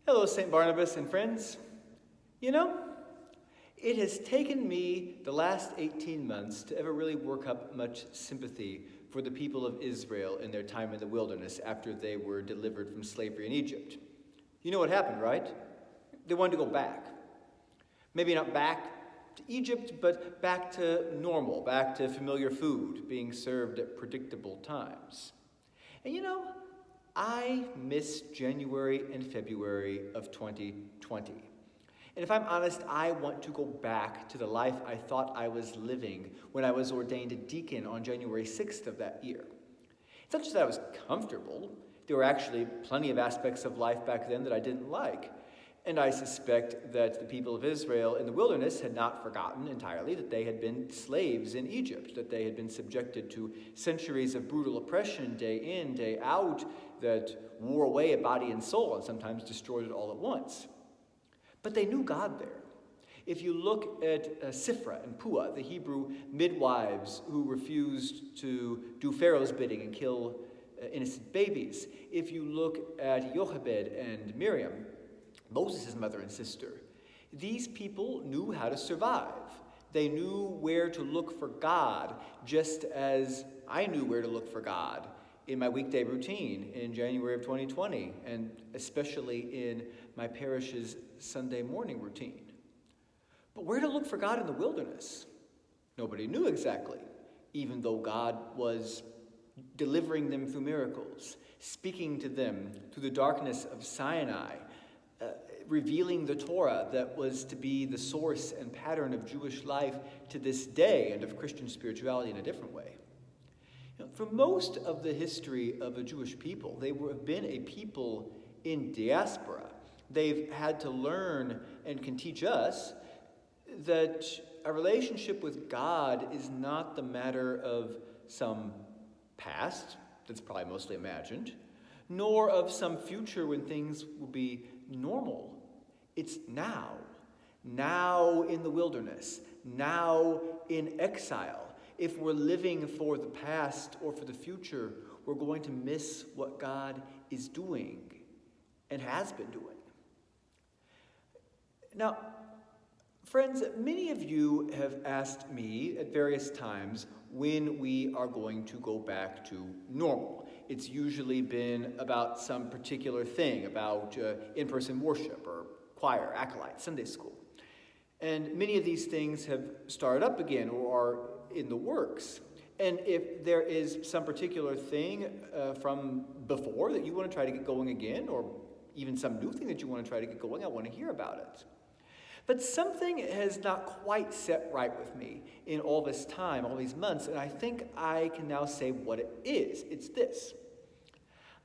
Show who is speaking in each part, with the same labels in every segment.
Speaker 1: Hello, St. Barnabas and friends. You know, it has taken me the last 18 months to ever really work up much sympathy for the people of Israel in their time in the wilderness after they were delivered from slavery in Egypt. You know what happened, right? They wanted to go back. Maybe not back to Egypt, but back to normal, back to familiar food being served at predictable times. And you know, I miss January and February of 2020. And if I'm honest, I want to go back to the life I thought I was living when I was ordained a deacon on January 6th of that year. It's not just that I was comfortable. There were actually plenty of aspects of life back then that I didn't like. And I suspect that the people of Israel in the wilderness had not forgotten entirely that they had been slaves in Egypt, that they had been subjected to centuries of brutal oppression day in, day out, that wore away at body and soul and sometimes destroyed it all at once. But they knew God there. If you look at Sifra and Puah, the Hebrew midwives who refused to do Pharaoh's bidding and kill innocent babies, if you look at Jochebed and Miriam, Moses' mother and sister, these people knew how to survive. They knew where to look for God, just as I knew where to look for God in my weekday routine in January of 2020, and especially in my parish's Sunday morning routine. But where to look for God in the wilderness? Nobody knew exactly, even though God was delivering them through miracles, speaking to them through the darkness of Sinai, revealing the Torah that was to be the source and pattern of Jewish life to this day and of Christian spirituality in a different way. For most of the history of a Jewish people, they have been a people in diaspora. They've had to learn and can teach us that a relationship with God is not the matter of some past that's probably mostly imagined, nor of some future when things will be normal. It's now. Now in the wilderness. Now in exile. If we're living for the past or for the future, we're going to miss what God is doing and has been doing. Now, friends, many of you have asked me at various times when we are going to go back to normal. It's usually been about some particular thing, about in-person worship or choir, acolyte, Sunday school. And many of these things have started up again or are in the works. And if there is some particular thing from before that you want to try to get going again, or even some new thing that you want to try to get going, I want to hear about it. But something has not quite set right with me in all this time, all these months, and I think I can now say what it is. It's this.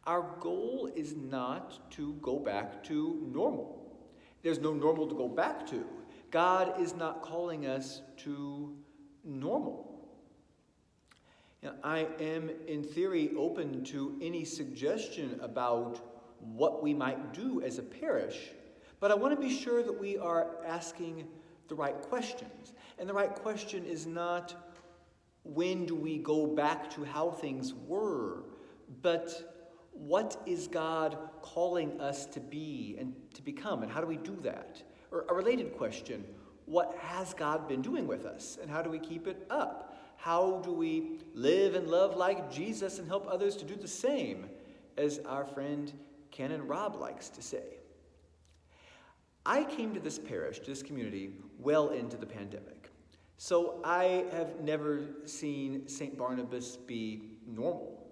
Speaker 1: Our goal is not to go back to normal. There's no normal to go back to. God is not calling us to normal. I am, in theory, open to any suggestion about what we might do as a parish, but I want to be sure that we are asking the right questions. And the right question is not, when do we go back to how things were, but what is God calling us to be and to become, and how do we do that? Or a related question, what has God been doing with us, and how do we keep it up? How do we live and love like Jesus and help others to do the same, as our friend Canon Rob likes to say? I came to this parish, to this community, well into the pandemic. So I have never seen St. Barnabas be normal.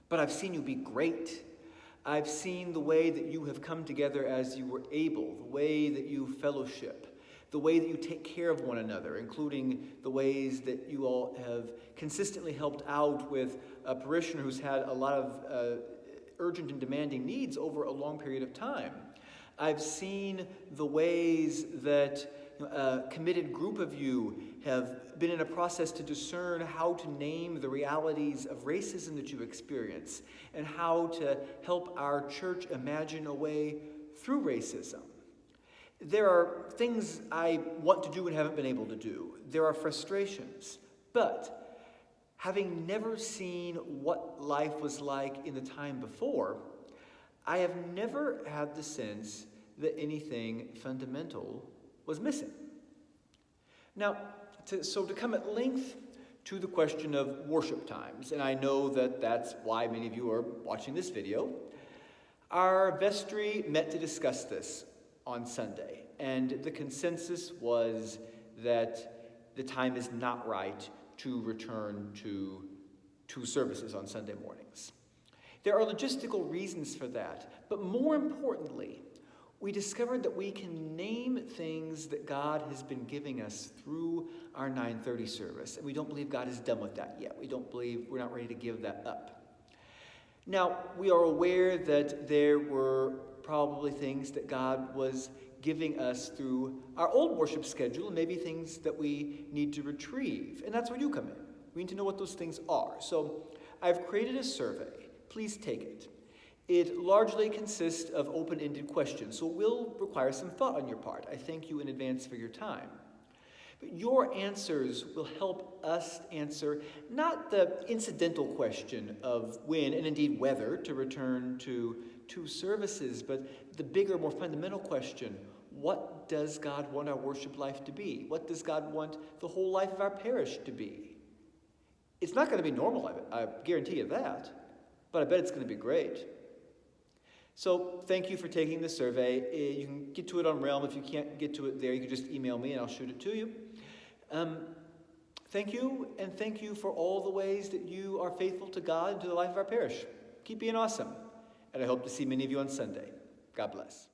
Speaker 1: But I've seen you be great. I've seen the way that you have come together as you were able, the way that you fellowship, the way that you take care of one another, including the ways that you all have consistently helped out with a parishioner who's had a lot of urgent and demanding needs over a long period of time. I've seen the ways that a committed group of you have been in a process to discern how to name the realities of racism that you experience and how to help our church imagine a way through racism. There are things I want to do and haven't been able to do. There are frustrations. But having never seen what life was like in the time before, I have never had the sense that anything fundamental was missing. Now, to come at length to the question of worship times, and I know that that's why many of you are watching this video, our vestry met to discuss this on Sunday, and the consensus was that the time is not right to return to two services on Sunday mornings. There are logistical reasons for that, but more importantly, we discovered that we can name things that God has been giving us through our 9:30 service, and we don't believe God is done with that yet. We're not ready to give that up. Now, we are aware that there were probably things that God was giving us through our old worship schedule, and maybe things that we need to retrieve, and that's where you come in. We need to know what those things are. So I've created a survey. Please take it. It largely consists of open-ended questions, so it will require some thought on your part. I thank you in advance for your time. But your answers will help us answer not the incidental question of when, and indeed whether, to return to two services, but the bigger, more fundamental question: what does God want our worship life to be? What does God want the whole life of our parish to be? It's not going to be normal, I guarantee you that, but I bet it's going to be great. So thank you for taking the survey. You can get to it on Realm. If you can't get to it there, you can just email me and I'll shoot it to you. Thank you, and thank you for all the ways that you are faithful to God and to the life of our parish. Keep being awesome, and I hope to see many of you on Sunday. God bless.